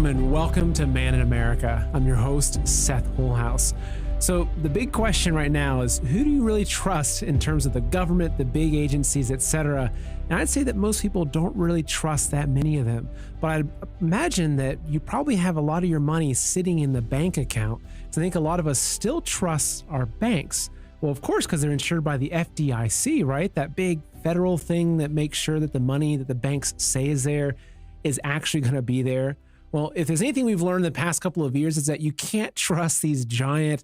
gentlemen, welcome to Man in America. I'm your host, Seth Woolhouse. So the big question right now is, who do you really trust in terms of the government, the big agencies, etc.? And I'd say that most people don't really trust that many of them. But I'd imagine that you probably have a lot of your money sitting in the bank account. So I think a lot of us still trust our banks. Well, of course, because they're insured by the Fdic, right? That big federal thing that makes sure that the money that the banks say is there is actually going to be there. Well, if there's anything we've learned in the past couple of years, is that you can't trust these giant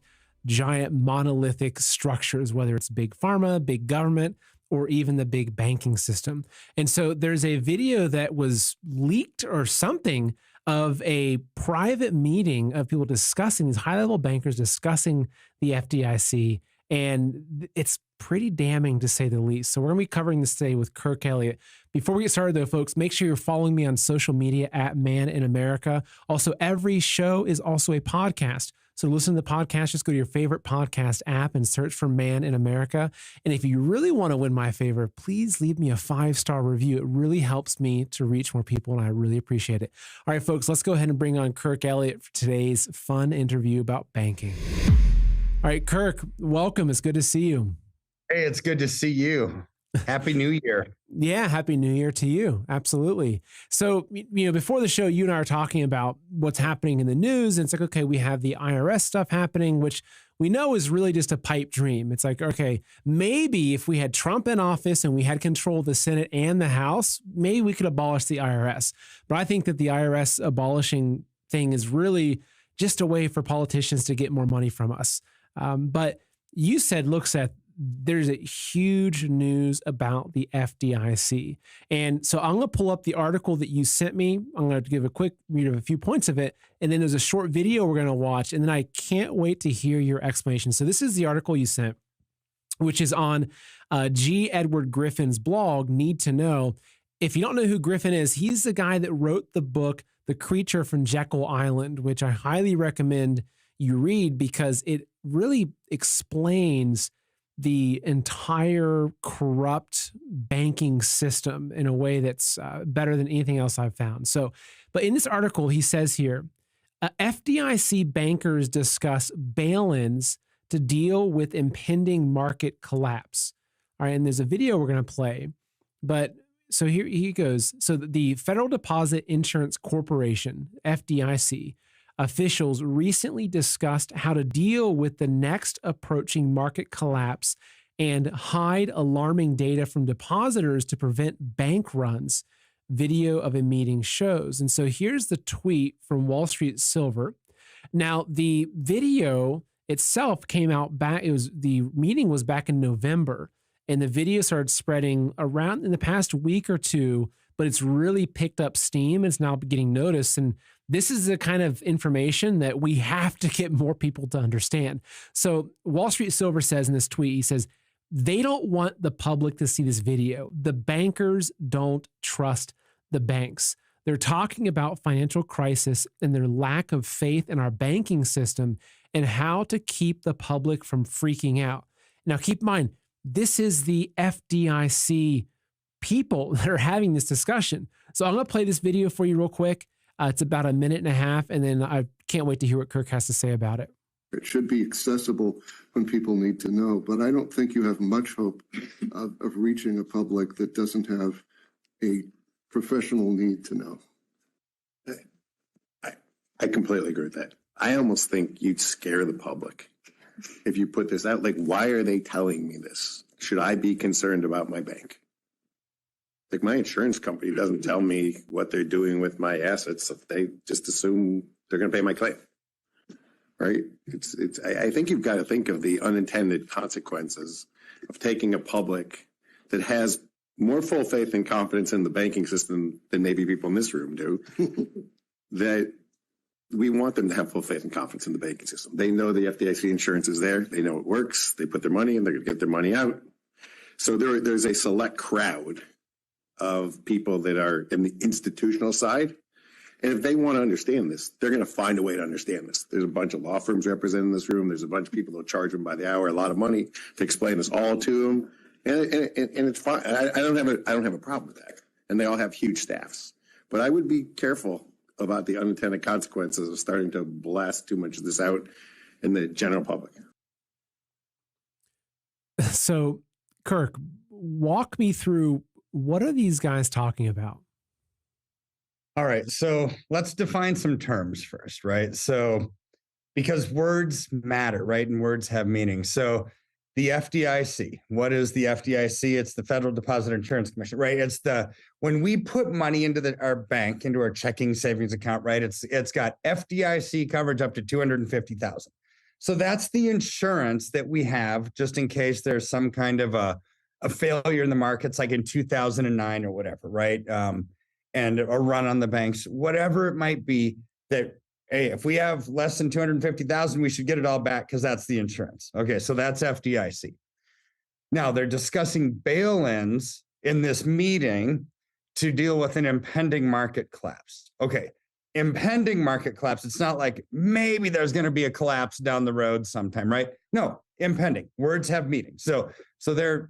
monolithic structures, whether it's big pharma, big government, or even the big banking system. And so there's a video that was leaked or something of a private meeting of people discussing, these high-level bankers discussing the Fdic, and it's pretty damning to say the least. So we're going to be covering this today with Kirk Elliott. Before we get started though, folks, make sure you're following me on social media at Man in America. Also, every show is also a podcast. So to listen to the podcast, just go to your favorite podcast app and search for Man in America. And if you really want to win my favor, please leave me a 5-star review. It really helps me to reach more people, and I really appreciate it. All right, folks, let's go ahead and bring on Kirk Elliott for today's fun interview about banking. All right, Kirk, welcome. It's good to see you. Hey, it's good to see you. Happy New Year. Yeah, Happy New Year to you. Absolutely. So, before the show, you and I are talking about what's happening in the news. And it's like, okay, we have the IRS stuff happening, which we know is really just a pipe dream. It's like, okay, maybe if we had Trump in office and we had control of the Senate and the House, maybe we could abolish the IRS. But I think that the IRS abolishing thing is really just a way for politicians to get more money from us. But you said, look, Seth, there's a huge news about the Fdic. And so I'm going to pull up the article that you sent me. I'm going to give a quick read of a few points of it. And then there's a short video we're going to watch. And then I can't wait to hear your explanation. So this is the article you sent, which is on G. Edward Griffin's blog, Need to Know. If you don't know who Griffin is, he's the guy that wrote the book, The Creature from Jekyll Island, which I highly recommend you read because it really explains the entire corrupt banking system in a way that's better than anything else I've found. So, but in this article, he says here, Fdic bankers discuss bail-ins to deal with impending market collapse. All right, and there's a video we're going to play, but so here he goes. So the Federal Deposit Insurance Corporation, Fdic, officials recently discussed how to deal with the next approaching market collapse and hide alarming data from depositors to prevent bank runs, video of a meeting shows. And so here's the tweet from Wall Street Silver. Now, the video itself came out back, the meeting was back in November, and the video started spreading around in the past week or two, but it's really picked up steam. It's now getting noticed. And this is the kind of information that we have to get more people to understand. So Wall Street Silver says in this tweet, he says, they don't want the public to see this video. The bankers don't trust the banks. They're talking about financial crisis and their lack of faith in our banking system and how to keep the public from freaking out. Now, keep in mind, this is the Fdic people that are having this discussion. So I'm going to play this video for you real quick. It's about 1.5 minutes, and then I can't wait to hear what Kirk has to say about it. It should be accessible when people need to know, but I don't think you have much hope of reaching a public that doesn't have a professional need to know. I completely agree with that. I almost think you'd scare the public if you put this out. Like, why are they telling me this? Should I be concerned about my bank? Like, my insurance company doesn't tell me what they're doing with my assets. They just assume they're going to pay my claim, right? I think you've got to think of the unintended consequences of taking a public that has more full faith and confidence in the banking system than maybe people in this room do, that we want them to have full faith and confidence in the banking system. They know the Fdic insurance is there. They know it works. They put their money in. They're going to get their money out. So there's a select crowd of people that are in the institutional side. And if they want to understand this, they're going to find a way to understand this. There's a bunch of law firms represented in this room. There's a bunch of people that charge them by the hour a lot of money to explain this all to them. And it's fine. I don't have a problem with that. And they all have huge staffs. But I would be careful about the unintended consequences of starting to blast too much of this out in the general public. So, Kirk, walk me through, what are these guys talking about? All right. So let's define some terms first, right? So, because words matter, right? And words have meaning. So, the FDIC, what is the FDIC? It's the Federal Deposit Insurance Commission, right? It's when we put money into our bank, into our checking savings account, right? It's got FDIC coverage up to 250,000. So that's the insurance that we have just in case there's some kind of a failure in the markets, like in 2009 or whatever, right? And a run on the banks, whatever it might be, that, hey, if we have less than 250,000, we should get it all back because that's the insurance. Okay, so that's FDIC. Now they're discussing bail-ins in this meeting to deal with an impending market collapse. Okay, impending market collapse. It's not like maybe there's going to be a collapse down the road sometime, right? No, impending. Words have meaning. So they're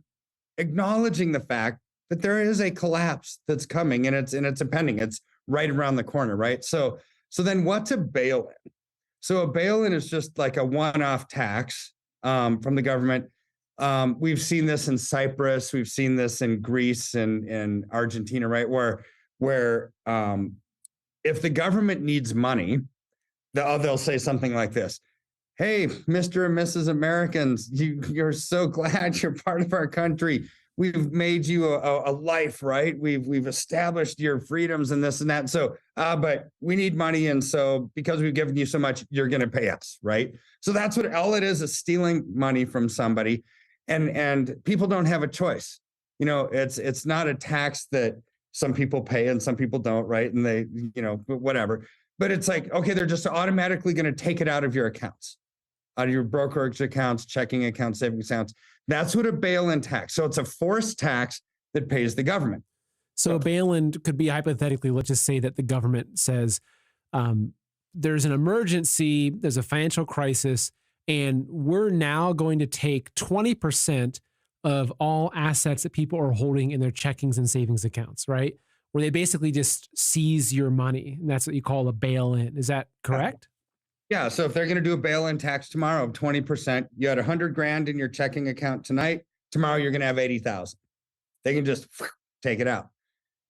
acknowledging the fact that there is a collapse that's coming, and it's impending. It's right around the corner, right? So then what's a bail-in? So a bail-in is just like a one-off tax from the government. We've seen this in Cyprus. We've seen this in Greece and Argentina, right? Where if the government needs money, they'll say something like this: "Hey, Mr. and Mrs. Americans, you're so glad you're part of our country. We've made you a life, right? We've established your freedoms and this and that. So, but we need money, and so because we've given you so much, you're going to pay us, right?" So that's what all it is stealing money from somebody, and people don't have a choice. You know, it's not a tax that some people pay and some people don't, right? And they, whatever. But it's like, okay, they're just automatically going to take it out of your accounts, out of your brokerage accounts, checking accounts, savings accounts. That's what a bail-in tax. So it's a forced tax that pays the government. So a bail-in could be, hypothetically, let's just say that the government says there's an emergency, there's a financial crisis, and we're now going to take 20% of all assets that people are holding in their checkings and savings accounts, right? Where they basically just seize your money. And that's what you call a bail-in. Is that correct? Yeah. So if they're going to do a bail-in tax tomorrow of 20%, you had 100 grand in your checking account tonight. Tomorrow you're going to have 80,000. They can just take it out.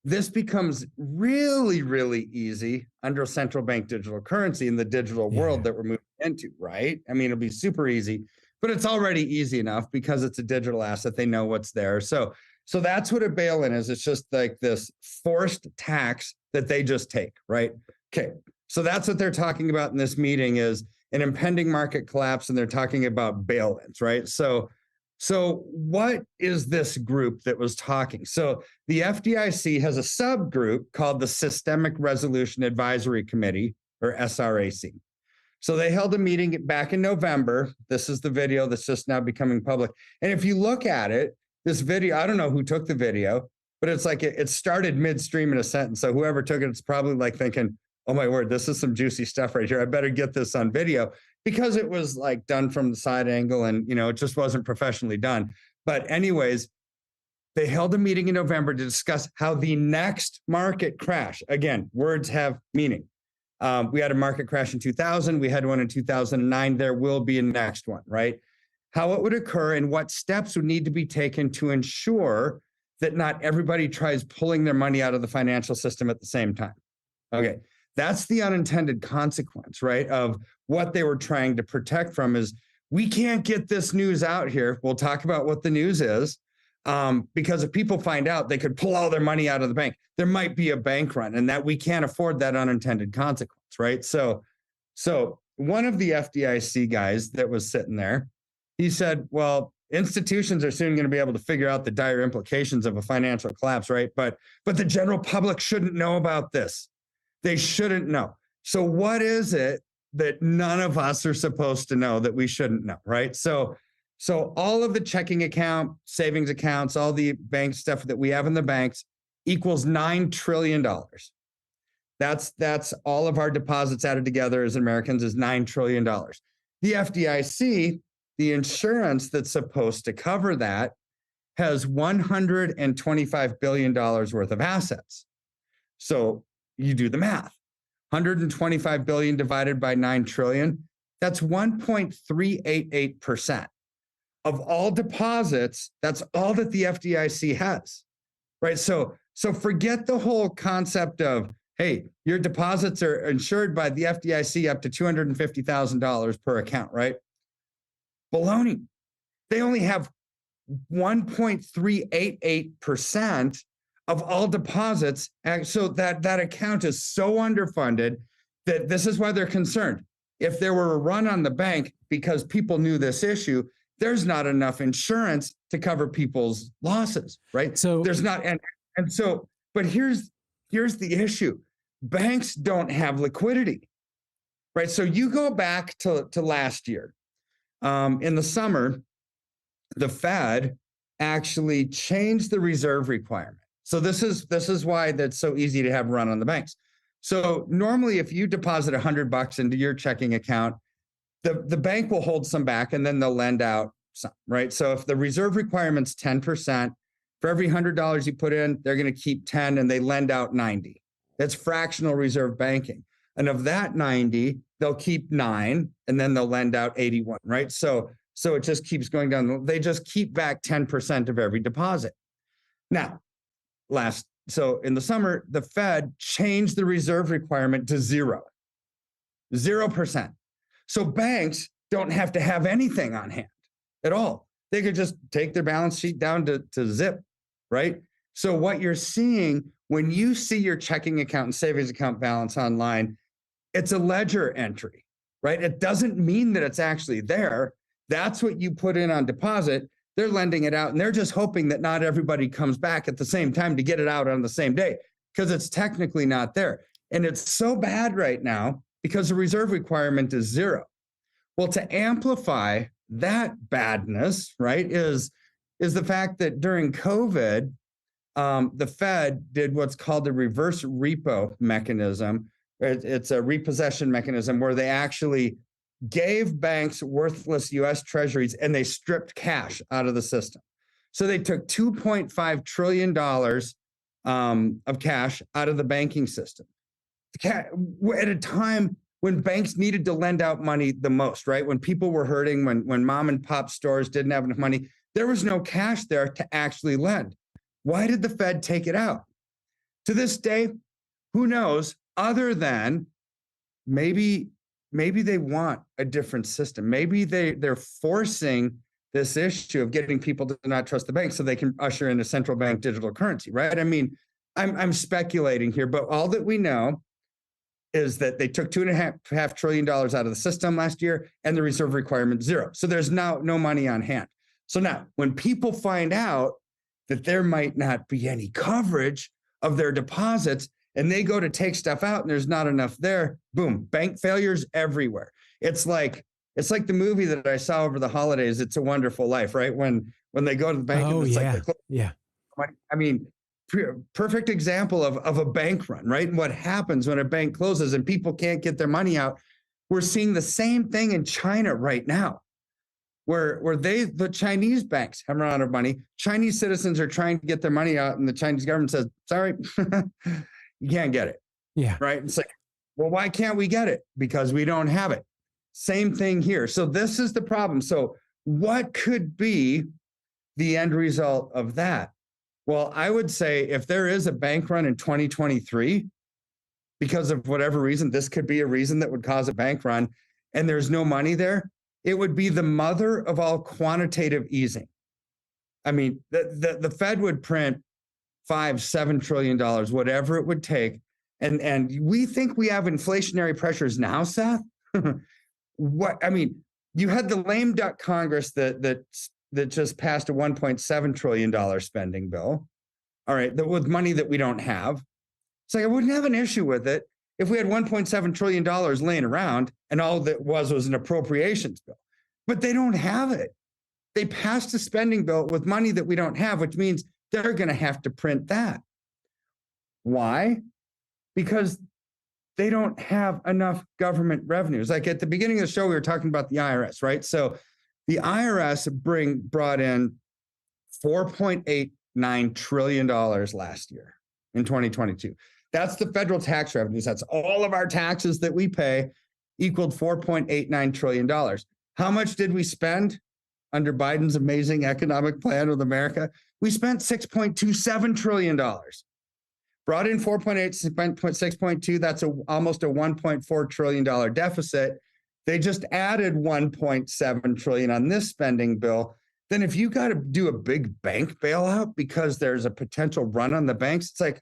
This becomes really, really easy under central bank digital currency in the digital world that we're moving into, right? I mean, it'll be super easy, but it's already easy enough because it's a digital asset. They know what's there. So that's what a bail-in is. It's just like this forced tax that they just take, right? Okay. So that's what they're talking about in this meeting, is an impending market collapse, and they're talking about bail-ins, right? So what is this group that was talking? So the FDIC has a subgroup called the Systemic Resolution Advisory Committee, or SRAC. So they held a meeting back in November. This is the video that's just now becoming public. And if you look at it, this video, I don't know who took the video, but it's like it started midstream in a sentence. So whoever took it, it's probably like thinking, oh my word, this is some juicy stuff right here. I better get this on video, because it was like done from the side angle, and it just wasn't professionally done. But anyways, they held a meeting in November to discuss how the next market crash, again, words have meaning. We had a market crash in 2000. We had one in 2009. There will be a next one, right? How it would occur and what steps would need to be taken to ensure that not everybody tries pulling their money out of the financial system at the same time. Okay. That's the unintended consequence, right, of what they were trying to protect from. Is we can't get this news out here. We'll talk about what the news is, because if people find out, they could pull all their money out of the bank. There might be a bank run, and that we can't afford that unintended consequence, right? So one of the FDIC guys that was sitting there, he said, well, institutions are soon going to be able to figure out the dire implications of a financial collapse, right? But the general public shouldn't know about this. They shouldn't know. So what is it that none of us are supposed to know that we shouldn't know, right? So all of the checking account, savings accounts, all the bank stuff that we have in the banks equals $9 trillion. That's all of our deposits added together as Americans is $9 trillion. The FDIC, the insurance that's supposed to cover that, has $125 billion worth of assets. So you do the math. 125 billion divided by 9 trillion, that's 1.388% of all deposits. That's all that the FDIC has, right? So forget the whole concept of, hey, your deposits are insured by the FDIC up to $250,000 per account, right? Baloney. They only have 1.388% of all deposits. And so that account is so underfunded that this is why they're concerned. If there were a run on the bank because people knew this issue, there's not enough insurance to cover people's losses, right? So there's not, and so, but here's the issue. Banks don't have liquidity, right? So you go back to last year. In the summer, the Fed actually changed the reserve requirement. So this is why that's so easy to have run on the banks. So normally, if you deposit $100 into your checking account, the bank will hold some back and then they'll lend out some, right? So if the reserve requirement's 10%, for every $100 you put in, they're going to keep 10 and they lend out 90. That's fractional reserve banking. And of that 90, they'll keep 9 and then they'll lend out 81, right? So it just keeps going down. They just keep back 10% of every deposit. Now, so in the summer, the Fed changed the reserve requirement to 0%. So banks don't have to have anything on hand at all. They could just take their balance sheet down to zip, right? So what you're seeing when you see your checking account and savings account balance online, it's a ledger entry, right? It doesn't mean that it's actually there. That's what you put in on deposit. They're lending it out and they're just hoping that not everybody comes back at the same time to get it out on the same day because it's technically not there. And it's so bad right now because the reserve requirement is 0. Well, to amplify that badness, right, is the fact that during COVID, the Fed did what's called the reverse repo mechanism. It's a repossession mechanism where they actually gave banks worthless US treasuries and they stripped cash out of the system. So they took $2.5 trillion of cash out of the banking system at a time when banks needed to lend out money the most, right? When people were hurting, when mom and pop stores didn't have enough money, there was no cash there to actually lend. Why did the Fed take it out? To this day, who knows, other than maybe they want a different system. Maybe they're forcing this issue of getting people to not trust the bank so they can usher in a central bank digital currency, right? I mean, I'm speculating here, but all that we know is that they took $2.5 trillion out of the system last year and the reserve requirement 0. So there's now no money on hand. So now when people find out that there might not be any coverage of their deposits, and they go to take stuff out and there's not enough there, boom, bank failures everywhere. It's like the movie that I saw over the holidays, It's a Wonderful Life, right? When they go to the bank and it's yeah. I mean, perfect example of a bank run, right? And what happens when a bank closes and people can't get their money out. We're seeing the same thing in China right now, where the Chinese banks have run out of money. Chinese citizens are trying to get their money out and the Chinese government says, sorry, you can't get it. Yeah. Right. It's like, well, why can't we get it? Because we don't have it. Same thing here. So this is the problem. So what could be the end result of that? Well, I would say if there is a bank run in 2023, because of whatever reason, this could be a reason that would cause a bank run and there's no money there, it would be the mother of all quantitative easing. I mean, the Fed would print $5-7 trillion, whatever it would take. And we think we have inflationary pressures now, Seth. I mean, you had the lame duck Congress that just passed a $1.7 trillion spending bill. All right, with money that we don't have. It's like I wouldn't have an issue with it if we had $1.7 trillion laying around and all that was an appropriations bill. But they don't have it. They passed a spending bill with money that we don't have, which means they're going to have to print that. Why? Because they don't have enough government revenues. Like at the beginning of the show, we were talking about the IRS, right? So the IRS brought in $4.89 trillion last year in 2022. That's the federal tax revenues. That's all of our taxes that we pay equaled $4.89 trillion. How much did we spend under Biden's amazing economic plan with America? We spent $6.27 trillion. Brought in 4.8, spent 6.2. That's almost a $1.4 trillion deficit. They just added 1.7 trillion on this spending bill. Then if you got to do a big bank bailout because there's a potential run on the banks, it's like,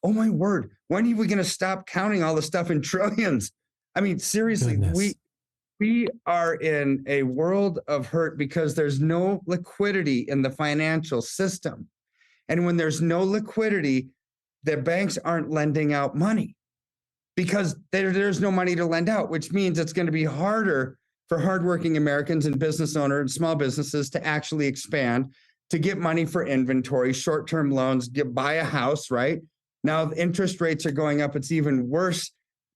oh my word, when are we going to stop counting all the stuff in trillions? I mean, seriously, we are in a world of hurt because there's no liquidity in the financial system. And when there's no liquidity, the banks aren't lending out money because there's no money to lend out, which means it's going to be harder for hardworking Americans and business owners and small businesses to actually expand, to get money for inventory, short-term loans, buy a house, right? Now the interest rates are going up. It's even worse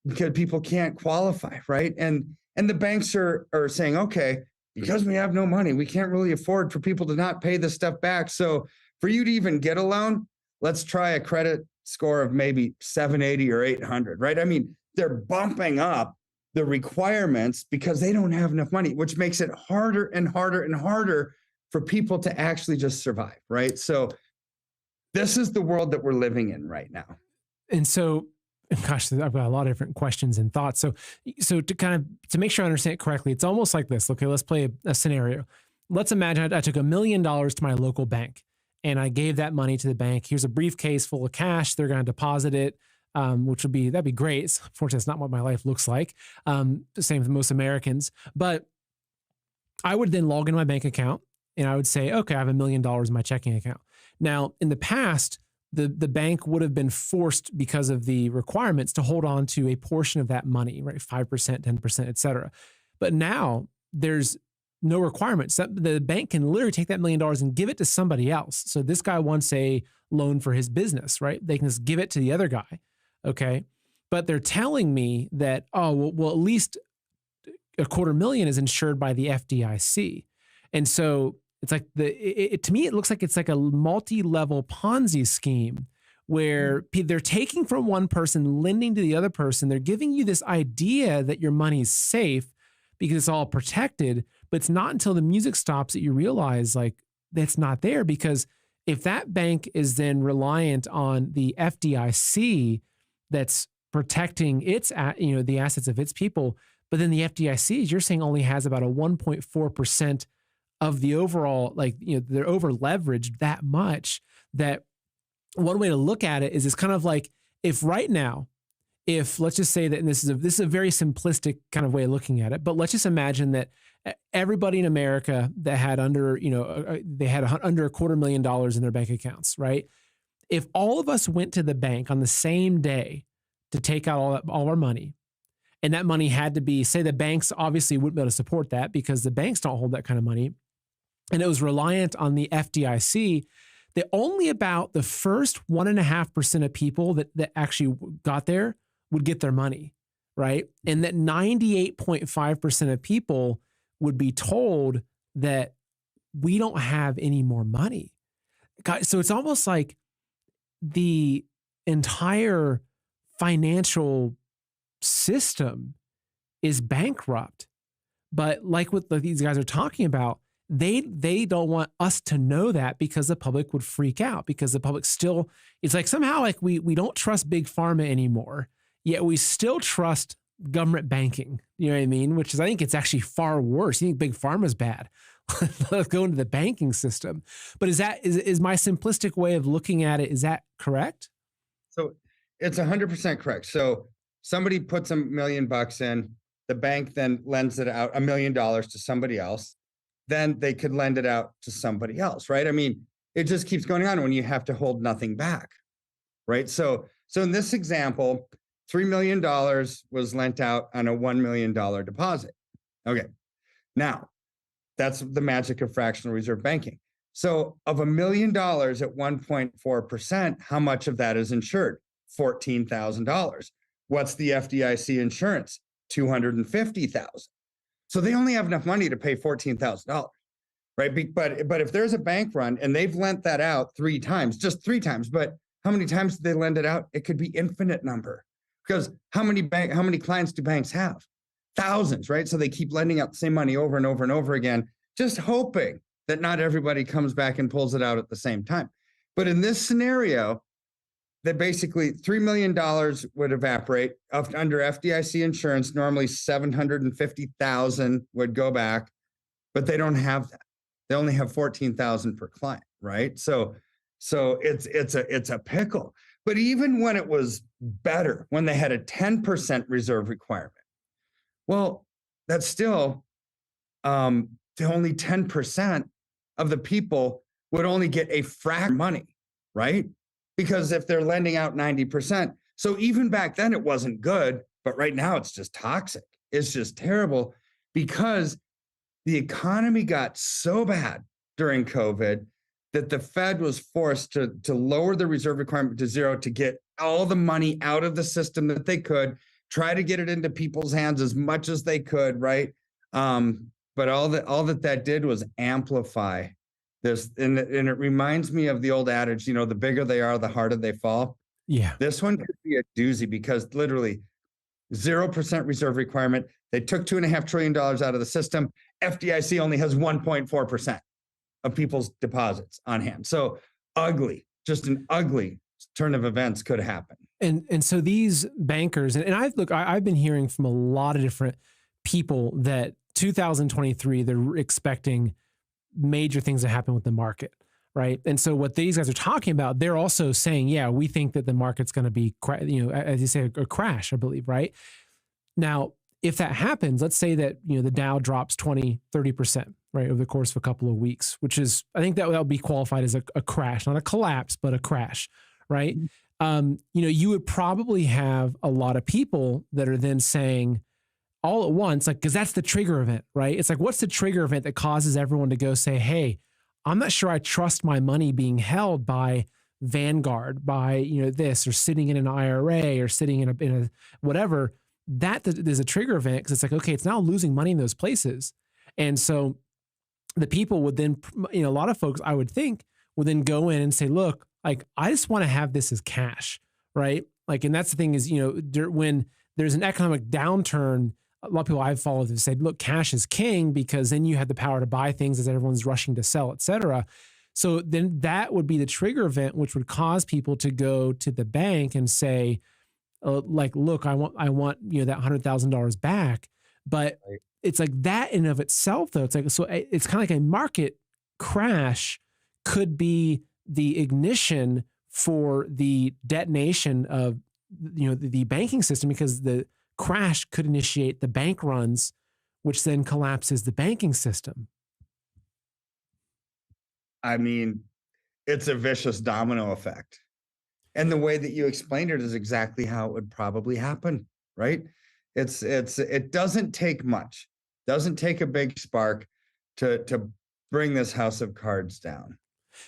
because people can't qualify, right? And the banks are saying, okay, because we have no money, we can't really afford for people to not pay this stuff back. So for you to even get a loan, let's try a credit score of maybe 780 or 800, right? I mean, they're bumping up the requirements because they don't have enough money, which makes it harder and harder and harder for people to actually just survive, right? So this is the world that we're living in right now. And so, gosh, I've got a lot of different questions and thoughts. So to make sure I understand it correctly, it's almost like this. Okay, let's play a scenario. Let's imagine I took $1 million to my local bank and I gave that money to the bank. Here's a briefcase full of cash. They're going to deposit it, that'd be great. Unfortunately, it's not what my life looks like. The same with most Americans. But I would then log into my bank account and I would say, okay, I have $1 million in my checking account. Now, in the past, the bank would have been forced because of the requirements to hold on to a portion of that money, right? 5%, 10%, et cetera. But now there's no requirements. The bank can literally take that $1 million and give it to somebody else. So this guy wants a loan for his business, right? They can just give it to the other guy. Okay. But they're telling me that, well, at least $250,000 is insured by the FDIC. And so it's like to me, it looks like it's like a multi-level Ponzi scheme where they're taking from one person, lending to the other person. They're giving you this idea that your money's safe because it's all protected, but it's not until the music stops that you realize like that's not there. Because if that bank is then reliant on the FDIC that's protecting its, the assets of its people, but then the FDIC, as you're saying, only has about a 1.4% of the overall, they're over leveraged that much that one way to look at it is it's kind of like if right now, if let's just say that, and this is a very simplistic kind of way of looking at it, but let's just imagine that everybody in America that had under, they had under $250,000 in their bank accounts, right? If all of us went to the bank on the same day to take out all our money, and that money had to be, say the banks obviously wouldn't be able to support that because the banks don't hold that kind of money, and it was reliant on the FDIC, that only about the first 1.5% of people that actually got there would get their money, right? And that 98.5% of people would be told that we don't have any more money. So it's almost like the entire financial system is bankrupt. But like what these guys are talking about, they don't want us to know that because the public would freak out, because the public still, it's like somehow like we don't trust big pharma anymore, yet we still trust government banking. You know what I mean? Which is, I think it's actually far worse. You think big pharma's bad. Let's go into the banking system. But is my simplistic way of looking at it, is that correct? So it's 100% correct. So somebody puts $1 million in, the bank then lends it out $1 million to somebody else. Then they could lend it out to somebody else, right? I mean, it just keeps going on when you have to hold nothing back, right? So in this example, $3 million was lent out on a $1 million deposit. Okay, now that's the magic of fractional reserve banking. So of $1 million at 1.4%, how much of that is insured? $14,000. What's the FDIC insurance? $250,000. So they only have enough money to pay $14,000, right? But if there's a bank run and they've lent that out 3 times, just 3 times, but How many times did they lend it out? It could be infinite number, because how many clients do banks have? Thousands, right? So they keep lending out the same money over and over and over again, just hoping that not everybody comes back and pulls it out at the same time. But in this scenario, that basically $3 million would evaporate under FDIC insurance. Normally 750,000 would go back, but they don't have that. They only have 14,000 per client, right? So it's a pickle. But even when it was better, when they had a 10% reserve requirement, well, that's still only 10% of the people would only get a fraction of money, right? Because if they're lending out 90%, so even back then it wasn't good, but right now it's just toxic. It's just terrible, because the economy got so bad during COVID that the Fed was forced to lower the reserve requirement to zero to get all the money out of the system that they could, try to get it into people's hands as much as they could, right? But all that did was amplify this, and it reminds me of the old adage, the bigger they are, the harder they fall. Yeah. This one could be a doozy, because literally 0% reserve requirement. They took $2.5 trillion out of the system. FDIC only has 1.4% of people's deposits on hand. So ugly, just an ugly turn of events could happen. And so these bankers, and I've been hearing from a lot of different people that 2023, they're expecting major things to happen with the market, right? And so what these guys are talking about, they're also saying, yeah, we think that the market's going to be, as you say, a crash, I believe, right? Now, if that happens, let's say that, the Dow drops 20, 30%, right, over the course of a couple of weeks, which is, I think that would be qualified as a crash, not a collapse, but a crash, right? You would probably have a lot of people that are then saying all at once, like, because that's the trigger event, right? It's like, what's the trigger event that causes everyone to go say, hey, I'm not sure I trust my money being held by Vanguard, by, this, or sitting in an IRA, or sitting in a whatever. That there's a trigger event, because it's like, okay, it's now losing money in those places. And so the people would then, a lot of folks, I would think, would then go in and say, look, like, I just want to have this as cash, right? Like, and that's the thing is, when there's an economic downturn, a lot of people I've followed have said, look, cash is king, because then you have the power to buy things as everyone's rushing to sell, et cetera. So then that would be the trigger event, which would cause people to go to the bank and say, like, look, I want, that $100,000 back. But right. It's like that in of itself, though. It's like, so it's kind of like a market crash could be the ignition for the detonation of, the banking system, because the crash could initiate the bank runs, which then collapses the banking system. I mean, it's a vicious domino effect. And the way that you explained it is exactly how it would probably happen, right? It doesn't take much, doesn't take a big spark to bring this house of cards down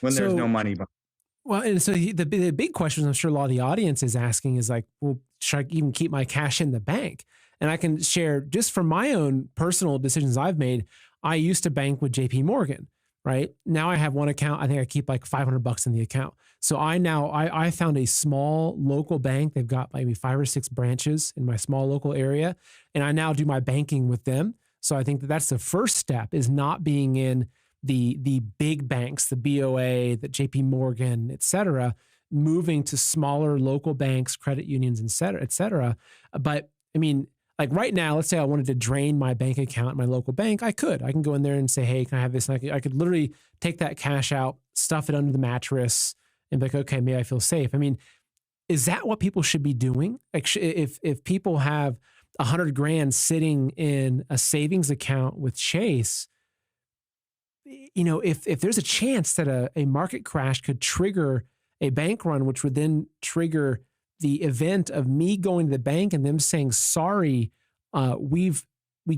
when there's no money behind. Well, and so the big question I'm sure a lot of the audience is asking is like, well, should I even keep my cash in the bank? And I can share just from my own personal decisions I've made. I used to bank with JP Morgan, right? Now I have one account. I think I keep like $500 in the account. So I found a small local bank. They've got maybe 5 or 6 branches in my small local area. And I now do my banking with them. So I think that's the first step, is not being in the big banks, the BOA, the JP Morgan, et cetera, moving to smaller local banks, credit unions, et cetera, et cetera. But I mean, like right now, let's say I wanted to drain my bank account at my local bank. I can go in there and say, hey, can I have this? And I could literally take that cash out, stuff it under the mattress, and be like, okay, maybe I feel safe. I mean, is that what people should be doing? Like, if people have $100,000 sitting in a savings account with Chase, if there's a chance that a market crash could trigger a bank run, which would then trigger the event of me going to the bank and them saying, sorry, we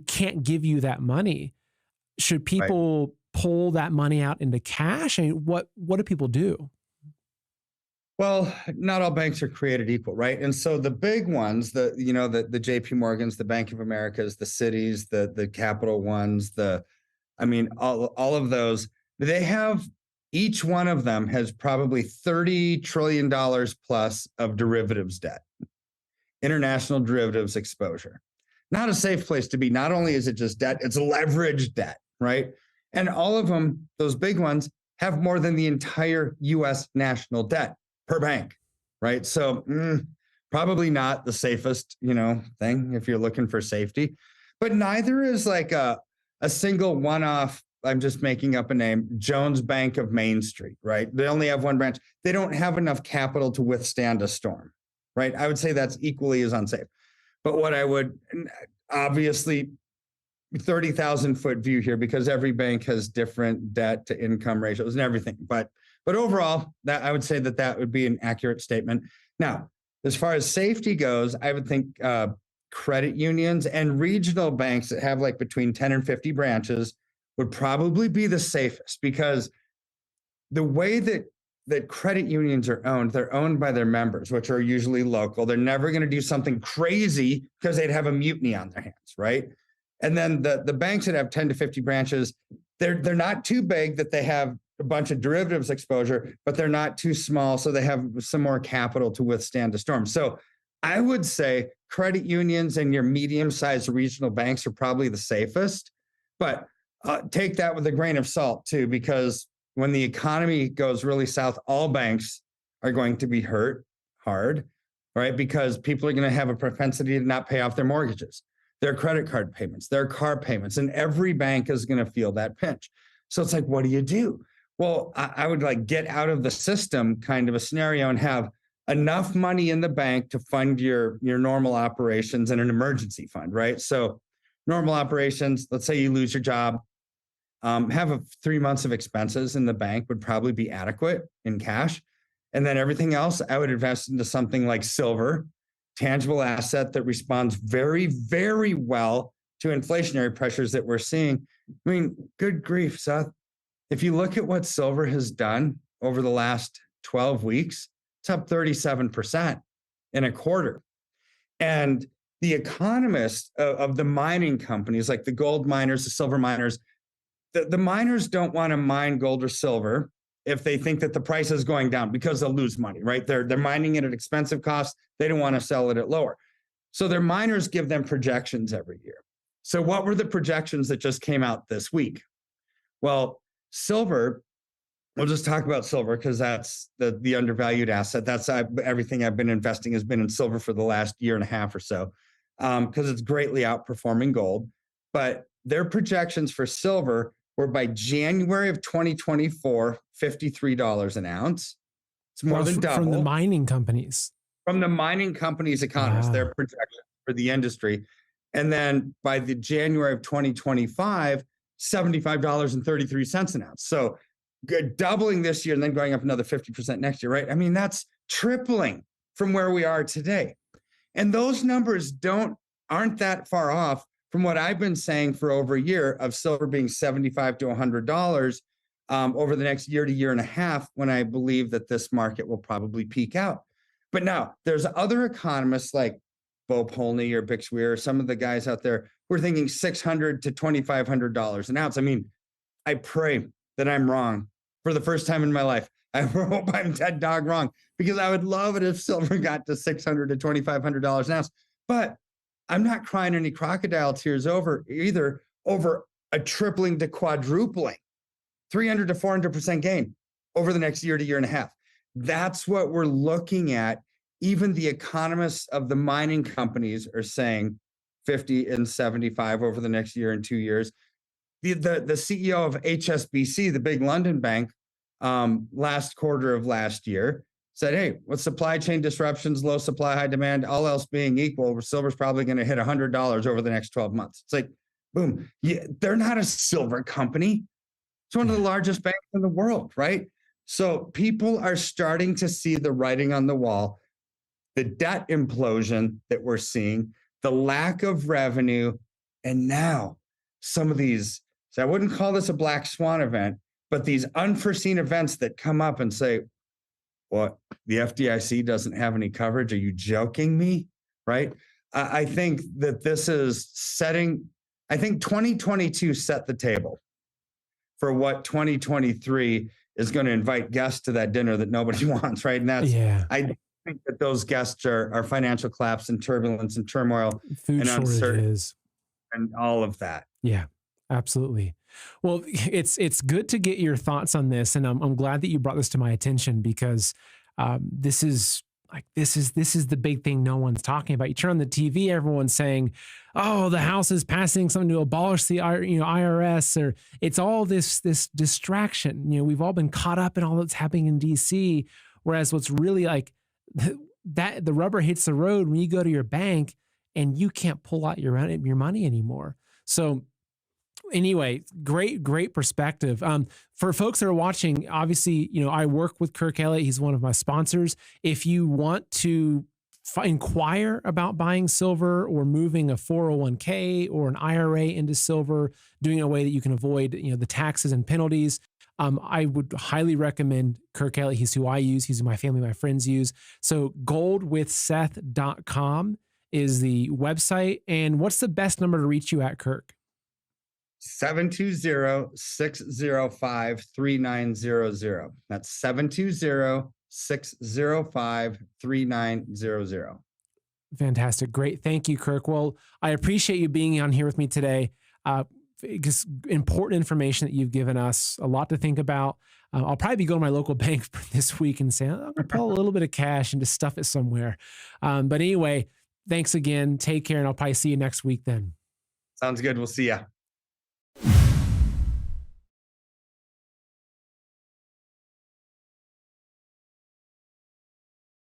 can't give you that money. Should people pull that money out into cash? I mean, what do people do? Well, not all banks are created equal, right? And so the big ones, the JP Morgans, the Bank of Americas, the Cities, the Capital Ones, all of those, they have Each one of them has probably $30 trillion plus of derivatives debt, international derivatives exposure. Not a safe place to be. Not only is it just debt, it's leveraged debt, right? And all of them, those big ones, have more than the entire US national debt per bank, right? So probably not the safest, thing if you're looking for safety. But neither is like a single one-off, I'm just making up a name, Jones Bank of Main Street, right? They only have one branch. They don't have enough capital to withstand a storm, right? I would say that's equally as unsafe. But what I would, obviously, 30,000 foot view here, because every bank has different debt to income ratios and everything. But overall, that I would say that would be an accurate statement. Now, as far as safety goes, I would think credit unions and regional banks that have like between 10 and 50 branches would probably be the safest, because the way that credit unions are owned, they're owned by their members, which are usually local. They're never going to do something crazy because they'd have a mutiny on their hands, right? And then the banks that have 10 to 50 branches, they're not too big that they have a bunch of derivatives exposure, but they're not too small, so they have some more capital to withstand a storm. So I would say credit unions and your medium-sized regional banks are probably the safest, but take that with a grain of salt too, because when the economy goes really south, all banks are going to be hurt hard, right? Because people are going to have a propensity to not pay off their mortgages, their credit card payments, their car payments, and every bank is going to feel that pinch. So it's like, what do you do? Well, I would like get out of the system kind of a scenario and have enough money in the bank to fund your normal operations and an emergency fund, right? So normal operations, let's say you lose your job, have 3 months of expenses in the bank would probably be adequate in cash. And then everything else, I would invest into something like silver, tangible asset that responds very, very well to inflationary pressures that we're seeing. I mean, good grief, Seth. If you look at what silver has done over the last 12 weeks, it's up 37% in a quarter. And the economists of the mining companies, like the gold miners, the silver miners, the miners don't want to mine gold or silver if they think that the price is going down, because they'll lose money, right? They're mining it at expensive costs. They don't want to sell it at lower. So their miners give them projections every year. So what were the projections that just came out this week? Well, silver, we'll just talk about silver because that's the undervalued asset. That's everything I've been investing has been in silver for the last year and a half or so, because it's greatly outperforming gold. But their projections for silver were by January of 2024, $53 an ounce. It's more than double. From the mining companies. From the mining companies' economists, their projection for the industry. And then by the January of 2025, $75.33 an ounce. So doubling this year and then going up another 50% next year, right? I mean, that's tripling from where we are today. And those numbers aren't that far off from what I've been saying for over a year of silver being $75 to $100 over the next year to year and a half, when I believe that this market will probably peak out. But now there's other economists like Bo Polney or Bixby or some of the guys out there who are thinking $600 to $2,500 an ounce. I mean, I pray that I'm wrong for the first time in my life. I hope I'm dead dog wrong, because I would love it if silver got to $600 to $2,500 an ounce. But I'm not crying any crocodile tears over a tripling to quadrupling, 300 to 400% gain over the next year to year and a half. That's what we're looking at. Even the economists of the mining companies are saying 50 and 75 over the next year and 2 years. The CEO of HSBC, the big London bank, last quarter of last year said, hey, with supply chain disruptions, low supply, high demand, all else being equal, silver's probably going to hit $100 over the next 12 months. It's like, boom. Yeah, they're not a silver company. It's one of the largest banks in the world, right? So people are starting to see the writing on the wall, the debt implosion that we're seeing, the lack of revenue, and now some of these, so I wouldn't call this a black swan event, but these unforeseen events that come up and say, what, the FDIC doesn't have any coverage? Are you joking me? Right? I think that this is I think 2022 set the table for what 2023 is going to invite guests to that dinner that nobody wants, right? And that's, Yeah. I think that those guests are financial collapse and turbulence and turmoil Food and uncertainty shortages. and all of that. Yeah, absolutely. Well, it's good to get your thoughts on this, and I'm glad that you brought this to my attention because this is the big thing no one's talking about. You turn on the TV, everyone's saying, "Oh, the House is passing something to abolish the IRS," or it's all this distraction. We've all been caught up in all that's happening in DC, whereas what's really like that the rubber hits the road when you go to your bank and you can't pull out your money anymore. So anyway, great perspective. For folks that are watching, obviously, I work with Kirk Elliott. He's one of my sponsors. If you want to inquire about buying silver or moving a 401k or an IRA into silver, doing it in a way that you can avoid, the taxes and penalties, I would highly recommend Kirk Elliott. He's who I use. He's who my family, my friends use. So goldwithseth.com is the website. And what's the best number to reach you at, Kirk? 720-605-3900. That's 720-605-3900. Fantastic. Great. Thank you, Kirk. Well, I appreciate you being on here with me today. Because important information that you've given us, a lot to think about. I'll probably be going to my local bank this week and saying, I'm going to pull a little bit of cash and just stuff it somewhere. But anyway, thanks again. Take care. And I'll probably see you next week then. Sounds good. We'll see ya.